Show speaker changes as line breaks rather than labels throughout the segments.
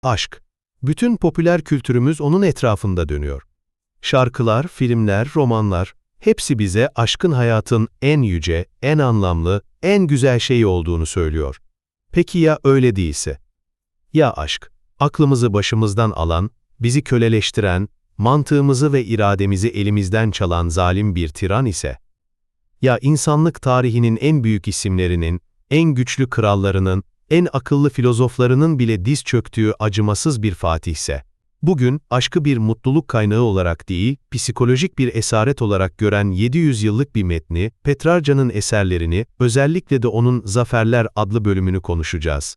Aşk. Bütün popüler kültürümüz onun etrafında dönüyor. Şarkılar, filmler, romanlar, hepsi bize aşkın hayatın en yüce, en anlamlı, en güzel şeyi olduğunu söylüyor. Peki ya öyle değilse? Ya aşk, aklımızı başımızdan alan, bizi köleleştiren, mantığımızı ve irademizi elimizden çalan zalim bir tiran ise? Ya insanlık tarihinin en büyük isimlerinin, en güçlü krallarının, en akıllı filozoflarının bile diz çöktüğü acımasız bir fatihse? Bugün, aşkı bir mutluluk kaynağı olarak değil, psikolojik bir esaret olarak gören 700 yıllık bir metni, Petrarca'nın eserlerini, özellikle de onun Zaferler adlı bölümünü konuşacağız.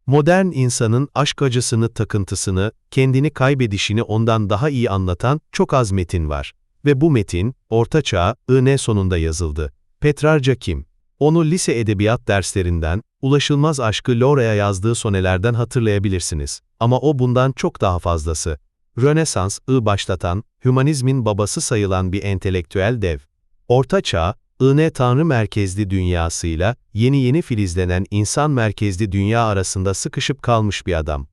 Modern insanın aşk acısını, takıntısını, kendini kaybedişini ondan daha iyi anlatan çok az metin var. Ve bu metin, Orta Çağ, I.N. sonunda yazıldı. Petrarca kim? Onu lise edebiyat derslerinden, ulaşılmaz aşkı Laura'ya yazdığı sonelerden hatırlayabilirsiniz. Ama o bundan çok daha fazlası. Rönesans'ı başlatan, hümanizmin babası sayılan bir entelektüel dev. Orta Çağ, I.N. Tanrı merkezli dünyasıyla yeni filizlenen insan merkezli dünya arasında sıkışıp kalmış bir adam.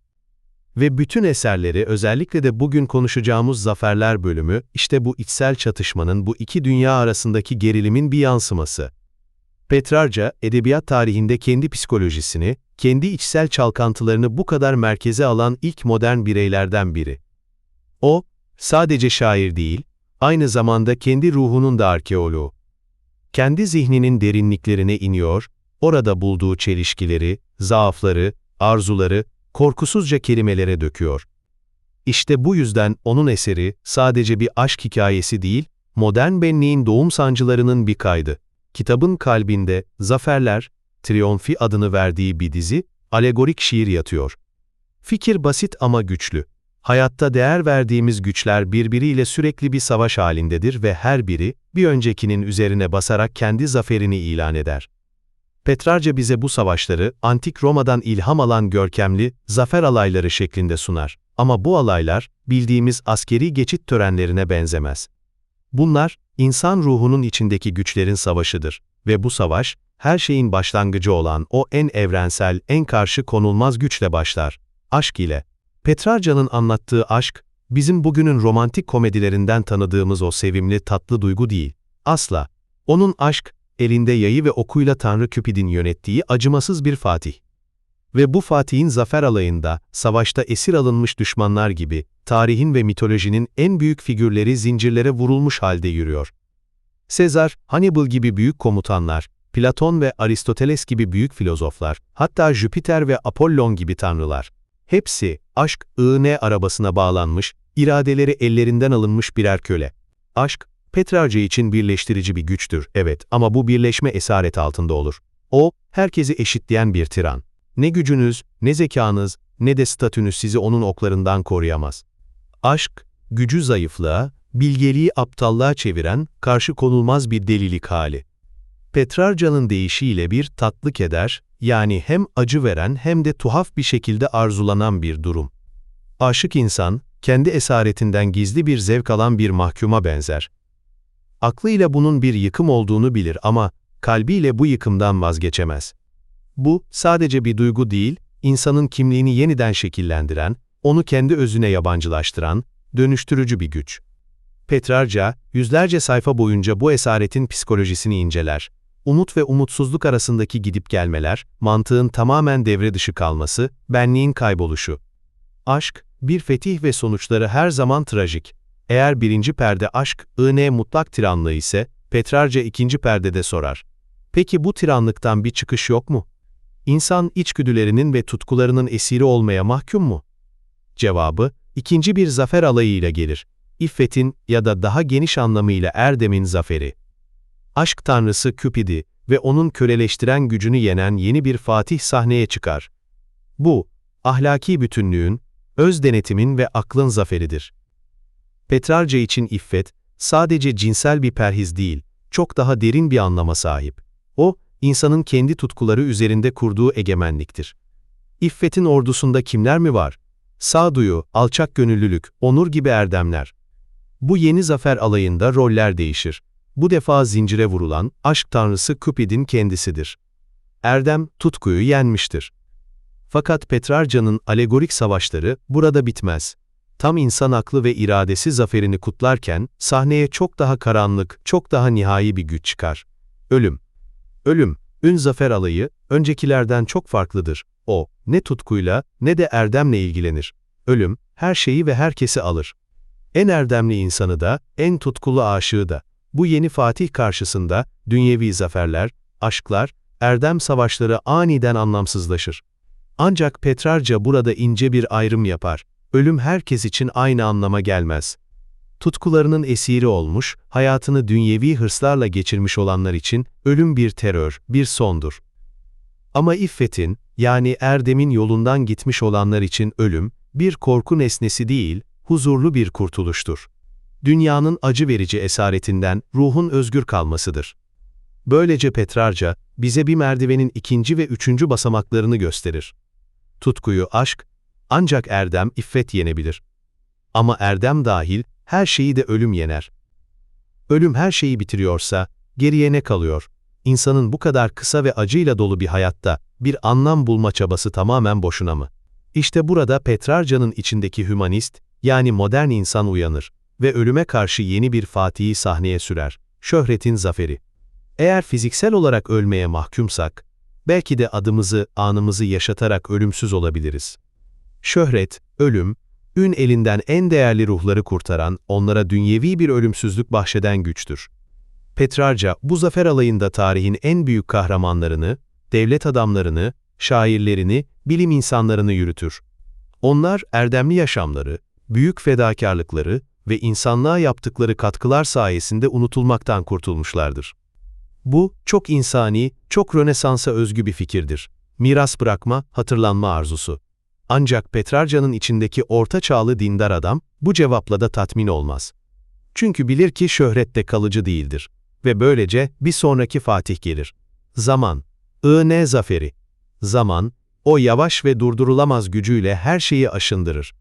Ve bütün eserleri, özellikle de bugün konuşacağımız Zaferler bölümü, işte bu içsel çatışmanın, bu iki dünya arasındaki gerilimin bir yansıması. Petrarca, edebiyat tarihinde kendi psikolojisini, kendi içsel çalkantılarını bu kadar merkeze alan ilk modern bireylerden biri. O, sadece şair değil, aynı zamanda kendi ruhunun da arkeoloğu. Kendi zihninin derinliklerine iniyor, orada bulduğu çelişkileri, zaafları, arzuları, korkusuzca kelimelere döküyor. İşte bu yüzden onun eseri, sadece bir aşk hikayesi değil, modern benliğin doğum sancılarının bir kaydı. Kitabın kalbinde, Zaferler, Trionfi adını verdiği bir dizi, alegorik şiir yatıyor. Fikir basit ama güçlü. Hayatta değer verdiğimiz güçler birbiriyle sürekli bir savaş halindedir ve her biri, bir öncekinin üzerine basarak kendi zaferini ilan eder. Petrarca bize bu savaşları, Antik Roma'dan ilham alan görkemli, zafer alayları şeklinde sunar. Ama bu alaylar, bildiğimiz askeri geçit törenlerine benzemez. Bunlar, insan ruhunun içindeki güçlerin savaşıdır. Ve bu savaş, her şeyin başlangıcı olan o en evrensel, en karşı konulmaz güçle başlar. Aşk ile. Petrarca'nın anlattığı aşk, bizim bugünün romantik komedilerinden tanıdığımız o sevimli, tatlı duygu değil. Asla. Onun aşk, elinde yayı ve okuyla Tanrı Cupid'in yönettiği acımasız bir fatih. Ve bu fatihin zafer alayında, savaşta esir alınmış düşmanlar gibi, tarihin ve mitolojinin en büyük figürleri zincirlere vurulmuş halde yürüyor. Sezar, Hannibal gibi büyük komutanlar, Platon ve Aristoteles gibi büyük filozoflar, hatta Jüpiter ve Apollon gibi tanrılar. Hepsi, aşk, I.N. arabasına bağlanmış, iradeleri ellerinden alınmış birer köle. Aşk, Petrarca için birleştirici bir güçtür, evet, ama bu birleşme esaret altında olur. O, herkesi eşitleyen bir tiran. Ne gücünüz, ne zekanız, ne de statünüz sizi onun oklarından koruyamaz. Aşk, gücü zayıflığa, bilgeliği aptallığa çeviren, karşı konulmaz bir delilik hali. Petrarca'nın deyişiyle bir tatlı keder, yani hem acı veren hem de tuhaf bir şekilde arzulanan bir durum. Aşık insan, kendi esaretinden gizli bir zevk alan bir mahkuma benzer. Aklıyla bunun bir yıkım olduğunu bilir ama, kalbiyle bu yıkımdan vazgeçemez. Bu, sadece bir duygu değil, insanın kimliğini yeniden şekillendiren, onu kendi özüne yabancılaştıran, dönüştürücü bir güç. Petrarca, yüzlerce sayfa boyunca bu esaretin psikolojisini inceler. Umut ve umutsuzluk arasındaki gidip gelmeler, mantığın tamamen devre dışı kalması, benliğin kayboluşu. Aşk, bir fetih ve sonuçları her zaman trajik. Eğer birinci perde aşk, I.N. mutlak tiranlığı ise, Petrarca ikinci perdede sorar. Peki bu tiranlıktan bir çıkış yok mu? İnsan içgüdülerinin ve tutkularının esiri olmaya mahkum mu? Cevabı, ikinci bir zafer alayıyla gelir. İffetin ya da daha geniş anlamıyla erdemin zaferi. Aşk tanrısı Cupid'i ve onun köleleştiren gücünü yenen yeni bir fatih sahneye çıkar. Bu, ahlaki bütünlüğün, öz denetimin ve aklın zaferidir. Petrarca için iffet, sadece cinsel bir perhiz değil, çok daha derin bir anlama sahip. O, insanın kendi tutkuları üzerinde kurduğu egemenliktir. İffetin ordusunda kimler mi var? Sağduyu, alçak gönüllülük, onur gibi erdemler. Bu yeni zafer alayında roller değişir. Bu defa zincire vurulan, aşk tanrısı Cupid'in kendisidir. Erdem, tutkuyu yenmiştir. Fakat Petrarca'nın alegorik savaşları burada bitmez. Tam insan aklı ve iradesi zaferini kutlarken, sahneye çok daha karanlık, çok daha nihai bir güç çıkar. Ölüm. Ölüm, ün zafer alayı, öncekilerden çok farklıdır. O, ne tutkuyla, ne de erdemle ilgilenir. Ölüm, her şeyi ve herkesi alır. En erdemli insanı da, en tutkulu aşığı da. Bu yeni Fatih karşısında, dünyevi zaferler, aşklar, erdem savaşları aniden anlamsızlaşır. Ancak Petrarca burada ince bir ayrım yapar. Ölüm herkes için aynı anlama gelmez. Tutkularının esiri olmuş, hayatını dünyevi hırslarla geçirmiş olanlar için ölüm bir terör, bir sondur. Ama iffetin, yani erdemin yolundan gitmiş olanlar için ölüm, bir korku nesnesi değil, huzurlu bir kurtuluştur. Dünyanın acı verici esaretinden ruhun özgür kalmasıdır. Böylece Petrarca, bize bir merdivenin ikinci ve üçüncü basamaklarını gösterir. Tutkuyu aşk, ancak erdem, iffet yenebilir. Ama erdem dahil, her şeyi de ölüm yener. Ölüm her şeyi bitiriyorsa, geriye ne kalıyor? İnsanın bu kadar kısa ve acıyla dolu bir hayatta, bir anlam bulma çabası tamamen boşuna mı? İşte burada Petrarca'nın içindeki hümanist, yani modern insan uyanır ve ölüme karşı yeni bir Fatih'i sahneye sürer, şöhretin zaferi. Eğer fiziksel olarak ölmeye mahkumsak, belki de adımızı, anımızı yaşatarak ölümsüz olabiliriz. Şöhret, ölüm, ün elinden en değerli ruhları kurtaran, onlara dünyevi bir ölümsüzlük bahşeden güçtür. Petrarca, bu zafer alayında tarihin en büyük kahramanlarını, devlet adamlarını, şairlerini, bilim insanlarını yürütür. Onlar, erdemli yaşamları, büyük fedakarlıkları ve insanlığa yaptıkları katkılar sayesinde unutulmaktan kurtulmuşlardır. Bu, çok insani, çok Rönesans'a özgü bir fikirdir. Miras bırakma, hatırlanma arzusu. Ancak Petrarca'nın içindeki orta çağlı dindar adam, bu cevapla da tatmin olmaz. Çünkü bilir ki şöhret de kalıcı değildir. Ve böylece bir sonraki Fatih gelir. Zaman. I.N. zaferi. Zaman, o yavaş ve durdurulamaz gücüyle her şeyi aşındırır.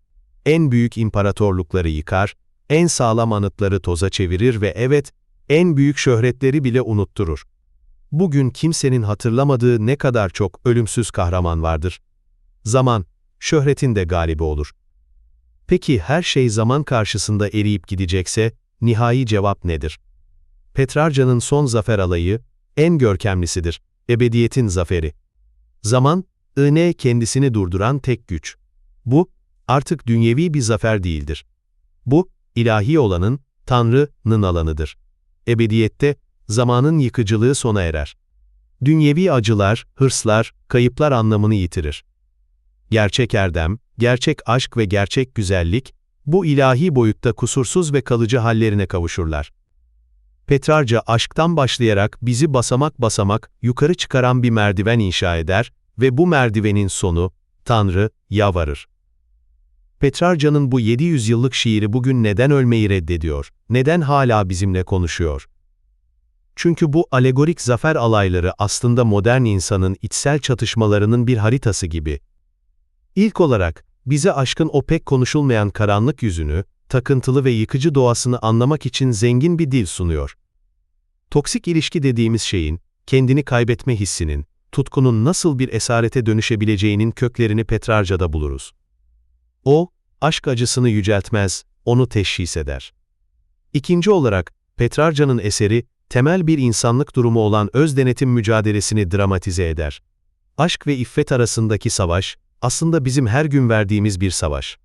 En büyük imparatorlukları yıkar, en sağlam anıtları toza çevirir ve evet, en büyük şöhretleri bile unutturur. Bugün kimsenin hatırlamadığı ne kadar çok ölümsüz kahraman vardır. Zaman, şöhretin de galibi olur. Peki her şey zaman karşısında eriyip gidecekse, nihai cevap nedir? Petrarca'nın son zafer alayı, en görkemlisidir, ebediyetin zaferi. Zaman, I.N. kendisini durduran tek güç. Bu, artık dünyevi bir zafer değildir. Bu, ilahi olanın, Tanrı'nın alanıdır. Ebediyette, zamanın yıkıcılığı sona erer. Dünyevi acılar, hırslar, kayıplar anlamını yitirir. Gerçek erdem, gerçek aşk ve gerçek güzellik, bu ilahi boyutta kusursuz ve kalıcı hallerine kavuşurlar. Petrarca aşktan başlayarak bizi basamak basamak yukarı çıkaran bir merdiven inşa eder ve bu merdivenin sonu, Tanrı'ya varır. Petrarca'nın bu 700 yıllık şiiri bugün neden ölmeyi reddediyor, neden hala bizimle konuşuyor? Çünkü bu alegorik zafer alayları aslında modern insanın içsel çatışmalarının bir haritası gibi. İlk olarak, bize aşkın o pek konuşulmayan karanlık yüzünü, takıntılı ve yıkıcı doğasını anlamak için zengin bir dil sunuyor. Toksik ilişki dediğimiz şeyin, kendini kaybetme hissinin, tutkunun nasıl bir esarete dönüşebileceğinin köklerini Petrarca'da buluruz. O, aşk acısını yüceltmez, onu teşhis eder. İkinci olarak, Petrarca'nın eseri, temel bir insanlık durumu olan öz denetim mücadelesini dramatize eder. Aşk ve iffet arasındaki savaş, aslında bizim her gün verdiğimiz bir savaş.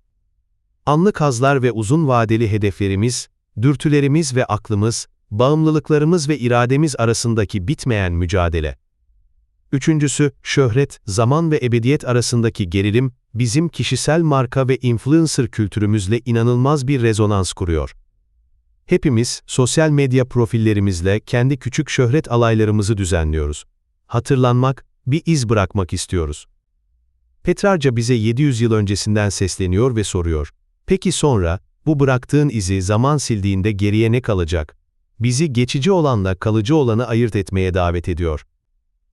Anlık hazlar ve uzun vadeli hedeflerimiz, dürtülerimiz ve aklımız, bağımlılıklarımız ve irademiz arasındaki bitmeyen mücadele. Üçüncüsü, şöhret, zaman ve ebediyet arasındaki gerilim, bizim kişisel marka ve influencer kültürümüzle inanılmaz bir rezonans kuruyor. Hepimiz, sosyal medya profillerimizle kendi küçük şöhret alaylarımızı düzenliyoruz. Hatırlanmak, bir iz bırakmak istiyoruz. Petrarca bize 700 yıl öncesinden sesleniyor ve soruyor. Peki sonra, bu bıraktığın izi zaman sildiğinde geriye ne kalacak? Bizi geçici olanla kalıcı olanı ayırt etmeye davet ediyor.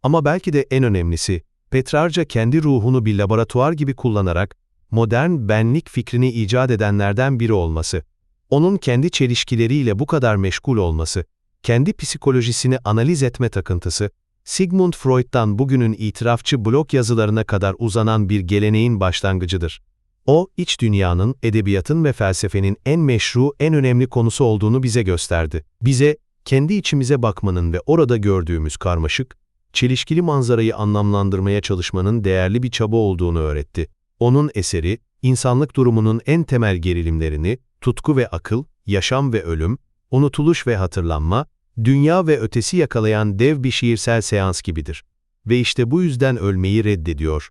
Ama belki de en önemlisi, Petrarca kendi ruhunu bir laboratuvar gibi kullanarak, modern benlik fikrini icat edenlerden biri olması. Onun kendi çelişkileriyle bu kadar meşgul olması, kendi psikolojisini analiz etme takıntısı, Sigmund Freud'dan bugünün itirafçı blog yazılarına kadar uzanan bir geleneğin başlangıcıdır. O, iç dünyanın, edebiyatın ve felsefenin en meşru, en önemli konusu olduğunu bize gösterdi. Bize, kendi içimize bakmanın ve orada gördüğümüz karmaşık, çelişkili manzarayı anlamlandırmaya çalışmanın değerli bir çaba olduğunu öğretti. Onun eseri, insanlık durumunun en temel gerilimlerini, tutku ve akıl, yaşam ve ölüm, unutuluş ve hatırlanma, dünya ve ötesi yakalayan dev bir şiirsel seans gibidir. Ve işte bu yüzden ölmeyi reddediyor.